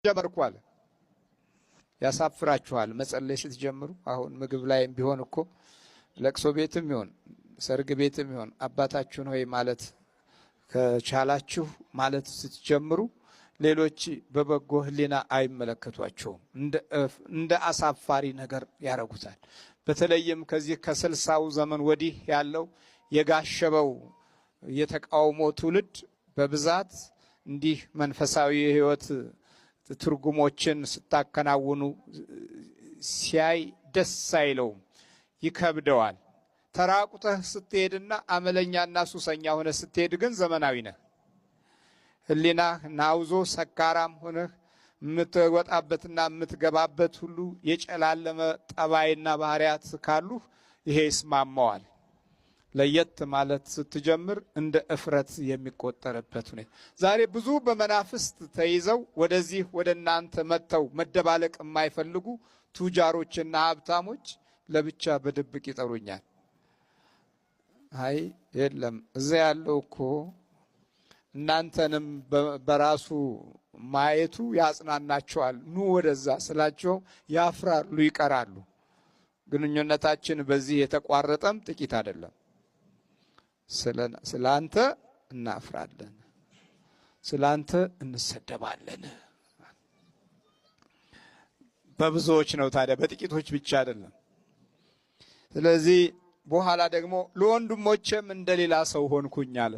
ጀመርኳል ያሳፍራችኋል መጸለይ ስትጀምሩ። አሁን ምግብ ላይም ቢሆን እኮ ለቅሶ ቤትም ይሁን ሰርግ ቤትም ይሁን አባታችሁን ሆይ ማለት ከቻላችሁ ማለት ስትጀምሩ ሌሎች በበጎ ሕሊና አይመለከቷቸውም። እንደ አሳፋሪ ነገር ያረጉታል። በተለይም ከዚህ ከ60ው ዘመን ወዲህ ያለው የጋሸበው የተቃውሞ ትውልድ በብዛት እንዲህ መንፈሳዊ ሕይወት ትርጉሞችን ስታከናውኑ ሲያይ ደስ አይለውም፣ ይከብደዋል። ተራቁተህ ስትሄድና አመለኛና ሱሰኛ ሆነ ስትሄድ ግን ዘመናዊ ነህ። ሕሊናህ ናውዞ ሰካራም ሆነህ የምትወጣበትና የምትገባበት ሁሉ የጨላለመ ጠባይና ባህሪያት ካሉህ ይሄ ይስማማዋል። ለየት ማለት ስትጀምር እንደ እፍረት የሚቆጠርበት ሁኔታ። ዛሬ ብዙ በመናፍስት ተይዘው ወደዚህ ወደ እናንተ መጥተው መደባለቅ የማይፈልጉ ቱጃሮችና ሀብታሞች ለብቻ በድብቅ ይጠሩኛል። አይ የለም እዚያ ያለው እኮ እናንተንም በራሱ ማየቱ ያጽናናቸዋል፣ ኑ ወደዛ ስላቸው ያፍራሉ፣ ይቀራሉ። ግንኙነታችን በዚህ የተቋረጠም ጥቂት አይደለም። ስላንተ እናፍራለን፣ ስላንተ እንሰደባለን። በብዙዎች ነው ታዲያ፣ በጥቂቶች ብቻ አይደለም። ስለዚህ በኋላ ደግሞ ለወንድሞቼም እንደሌላ ሰው ሆንኩኝ አለ።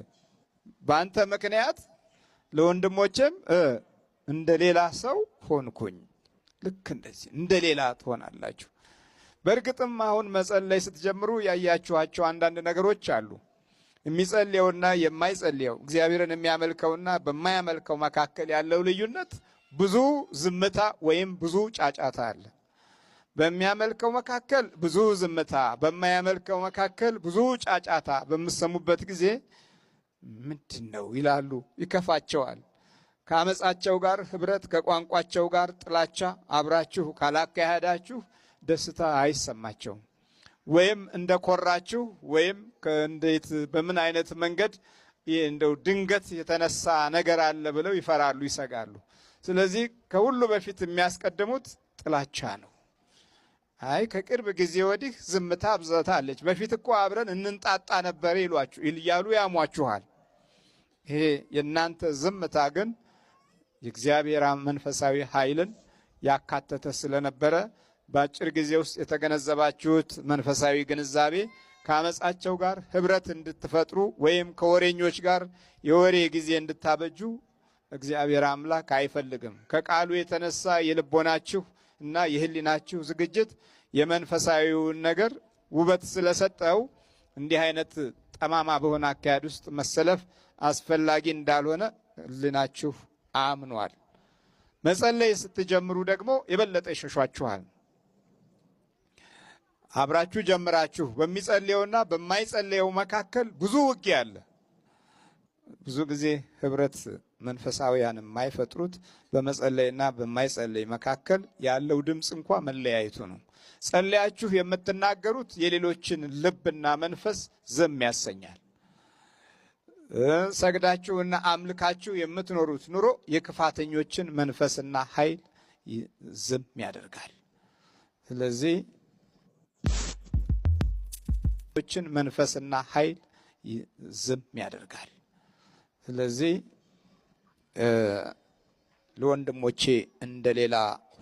በአንተ ምክንያት ለወንድሞቼም እንደሌላ ሰው ሆንኩኝ። ልክ እንደዚህ እንደሌላ ትሆናላችሁ። በእርግጥም አሁን መጸለይ ስትጀምሩ ያያችኋቸው አንዳንድ ነገሮች አሉ። የሚጸልየውና የማይጸልየው እግዚአብሔርን የሚያመልከውና በማያመልከው መካከል ያለው ልዩነት ብዙ ዝምታ ወይም ብዙ ጫጫታ አለ። በሚያመልከው መካከል ብዙ ዝምታ፣ በማያመልከው መካከል ብዙ ጫጫታ በምሰሙበት ጊዜ ምንድን ነው ይላሉ፣ ይከፋቸዋል። ከአመፃቸው ጋር ህብረት፣ ከቋንቋቸው ጋር ጥላቻ አብራችሁ ካላካሄዳችሁ ደስታ አይሰማቸውም። ወይም እንደኮራችሁ ወይም እንዴት በምን አይነት መንገድ እንደው ድንገት የተነሳ ነገር አለ ብለው ይፈራሉ፣ ይሰጋሉ። ስለዚህ ከሁሉ በፊት የሚያስቀድሙት ጥላቻ ነው። አይ ከቅርብ ጊዜ ወዲህ ዝምታ አብዝታለች፣ በፊት እኮ አብረን እንንጣጣ ነበር ይላሉ፣ ያሟችኋል። ይሄ የእናንተ ዝምታ ግን የእግዚአብሔር መንፈሳዊ ኃይልን ያካተተ ስለነበረ በአጭር ጊዜ ውስጥ የተገነዘባችሁት መንፈሳዊ ግንዛቤ ከአመፃቸው ጋር ህብረት እንድትፈጥሩ ወይም ከወሬኞች ጋር የወሬ ጊዜ እንድታበጁ እግዚአብሔር አምላክ አይፈልግም። ከቃሉ የተነሳ የልቦናችሁ እና የህሊናችሁ ዝግጅት የመንፈሳዊውን ነገር ውበት ስለሰጠው እንዲህ አይነት ጠማማ በሆነ አካሄድ ውስጥ መሰለፍ አስፈላጊ እንዳልሆነ ህሊናችሁ አምኗል። መጸለይ ስትጀምሩ ደግሞ የበለጠ ይሸሿችኋል። አብራችሁ ጀምራችሁ በሚጸልየውና በማይጸልየው መካከል ብዙ ውጊያ አለ። ብዙ ጊዜ ህብረት መንፈሳውያን የማይፈጥሩት በመጸለይና በማይጸለይ መካከል ያለው ድምፅ እንኳ መለያየቱ ነው። ጸለያችሁ የምትናገሩት የሌሎችን ልብና መንፈስ ዝም ያሰኛል። ሰግዳችሁና አምልካችሁ የምትኖሩት ኑሮ የክፋተኞችን መንፈስና ኃይል ዝም ያደርጋል። ስለዚህ መንፈስና ኃይል ዝም ያደርጋል። ስለዚህ ለወንድሞቼ እንደሌላ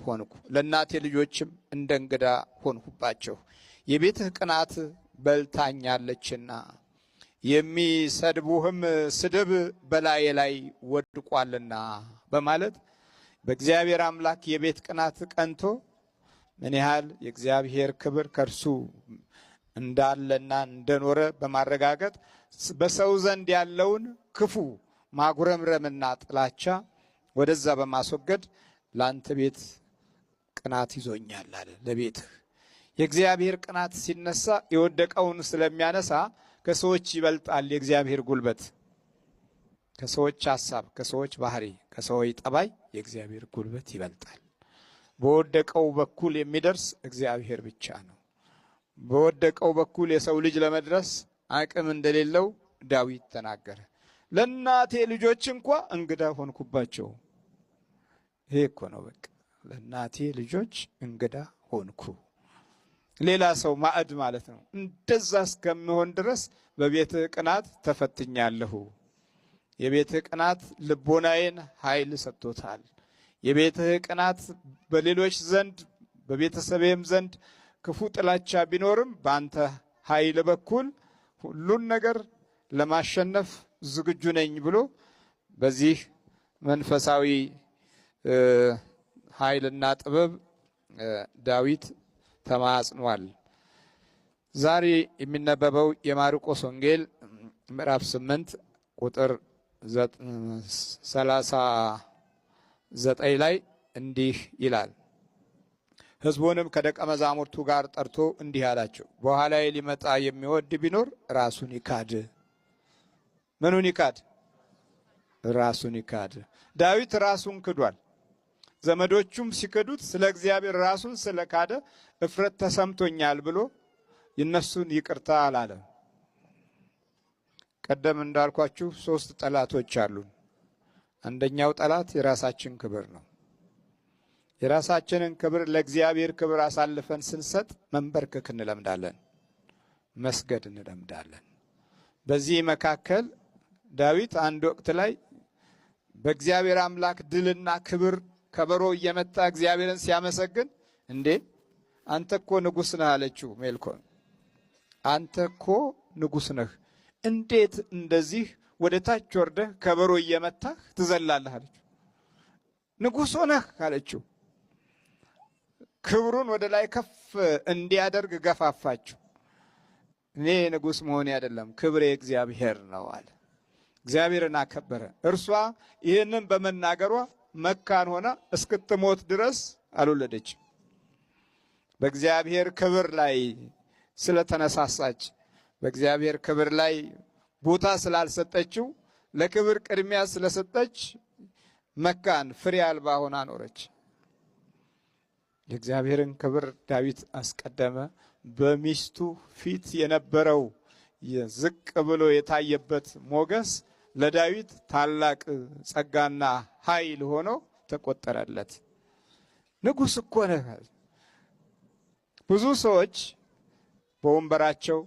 ሆንኩ፣ ለእናቴ ልጆችም እንደ እንግዳ ሆንሁባቸው። የቤትህ ቅናት በልታኛለችና የሚሰድቡህም ስድብ በላዬ ላይ ወድቋልና በማለት በእግዚአብሔር አምላክ የቤት ቅናት ቀንቶ ምን ያህል የእግዚአብሔር ክብር ከእርሱ እንዳለና እንደኖረ በማረጋገጥ በሰው ዘንድ ያለውን ክፉ ማጉረምረምና ጥላቻ ወደዛ በማስወገድ ለአንተ ቤት ቅናት ይዞኛል አለ። ለቤትህ የእግዚአብሔር ቅናት ሲነሳ የወደቀውን ስለሚያነሳ ከሰዎች ይበልጣል የእግዚአብሔር ጉልበት። ከሰዎች ሐሳብ፣ ከሰዎች ባህሪ፣ ከሰዎች ጠባይ የእግዚአብሔር ጉልበት ይበልጣል። በወደቀው በኩል የሚደርስ እግዚአብሔር ብቻ ነው። በወደቀው በኩል የሰው ልጅ ለመድረስ አቅም እንደሌለው ዳዊት ተናገረ። ለእናቴ ልጆች እንኳ እንግዳ ሆንኩባቸው። ይሄ እኮ ነው በቃ ለእናቴ ልጆች እንግዳ ሆንኩ። ሌላ ሰው ማዕድ ማለት ነው። እንደዛ እስከሚሆን ድረስ በቤትህ ቅናት ተፈትኛለሁ። የቤትህ ቅናት ልቦናዬን ኃይል ሰጥቶታል። የቤትህ ቅናት በሌሎች ዘንድ በቤተሰቤም ዘንድ ክፉ ጥላቻ ቢኖርም በአንተ ኃይል በኩል ሁሉን ነገር ለማሸነፍ ዝግጁ ነኝ ብሎ በዚህ መንፈሳዊ ኃይልና ጥበብ ዳዊት ተማጽኗል። ዛሬ የሚነበበው የማርቆስ ወንጌል ምዕራፍ 8 ቁጥር 39 ላይ እንዲህ ይላል። ሕዝቡንም ከደቀ መዛሙርቱ ጋር ጠርቶ እንዲህ አላቸው፣ በኋላዬ ሊመጣ የሚወድ ቢኖር ራሱን ይካድ። ምኑን ይካድ? ራሱን ይካድ። ዳዊት ራሱን ክዷል። ዘመዶቹም ሲክዱት ስለ እግዚአብሔር ራሱን ስለካደ እፍረት ተሰምቶኛል ብሎ የነሱን ይቅርታ አላለም። ቀደም እንዳልኳችሁ 3 ጠላቶች አሉን። አንደኛው ጠላት የራሳችን ክብር ነው። የራሳችንን ክብር ለእግዚአብሔር ክብር አሳልፈን ስንሰጥ መንበርከክ እንለምዳለን፣ መስገድ እንለምዳለን። በዚህ መካከል ዳዊት አንድ ወቅት ላይ በእግዚአብሔር አምላክ ድልና ክብር ከበሮ እየመታ እግዚአብሔርን ሲያመሰግን፣ እንዴ አንተ እኮ ንጉሥ ነህ አለችው ሜልኮል። አንተ እኮ ንጉሥ ነህ፣ እንዴት እንደዚህ ወደ ታች ወርደህ ከበሮ እየመታህ ትዘላለህ አለችው። ንጉሥ ሆነህ አለችው። ክብሩን ወደ ላይ ከፍ እንዲያደርግ ገፋፋችው። እኔ ንጉሥ መሆኔ አይደለም ክብሬ እግዚአብሔር ነው አለ። እግዚአብሔርን አከበረ። እርሷ ይህንን በመናገሯ መካን ሆና እስክትሞት ድረስ አልወለደችም። በእግዚአብሔር ክብር ላይ ስለተነሳሳች፣ በእግዚአብሔር ክብር ላይ ቦታ ስላልሰጠችው፣ ለክብር ቅድሚያ ስለሰጠች መካን ፍሬ አልባ ሆና ኖረች። የእግዚአብሔርን ክብር ዳዊት አስቀደመ። በሚስቱ ፊት የነበረው ዝቅ ብሎ የታየበት ሞገስ ለዳዊት ታላቅ ጸጋና ኃይል ሆኖ ተቆጠረለት። ንጉሥ እኮ ነህ። ብዙ ሰዎች በወንበራቸው፣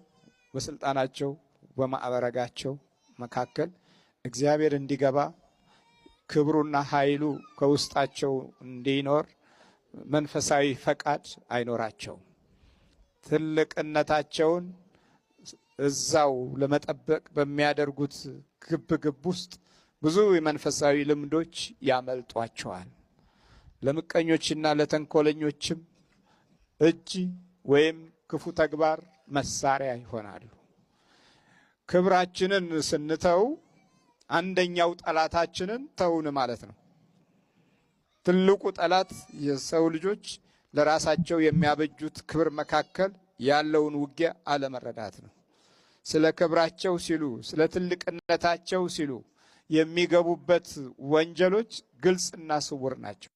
በስልጣናቸው፣ በማዕረጋቸው መካከል እግዚአብሔር እንዲገባ ክብሩና ኃይሉ ከውስጣቸው እንዲኖር መንፈሳዊ ፈቃድ አይኖራቸውም። ትልቅነታቸውን እዛው ለመጠበቅ በሚያደርጉት ግብ ውስጥ ብዙ የመንፈሳዊ ልምዶች ያመልጧቸዋል። ለምቀኞችና ለተንኮለኞችም እጅ ወይም ክፉ ተግባር መሳሪያ ይሆናሉ። ክብራችንን ስንተው አንደኛው ጠላታችንን ተውን ማለት ነው። ትልቁ ጠላት የሰው ልጆች ለራሳቸው የሚያበጁት ክብር መካከል ያለውን ውጊያ አለመረዳት ነው። ስለ ክብራቸው ሲሉ፣ ስለ ትልቅነታቸው ሲሉ የሚገቡበት ወንጀሎች ግልጽና ስውር ናቸው።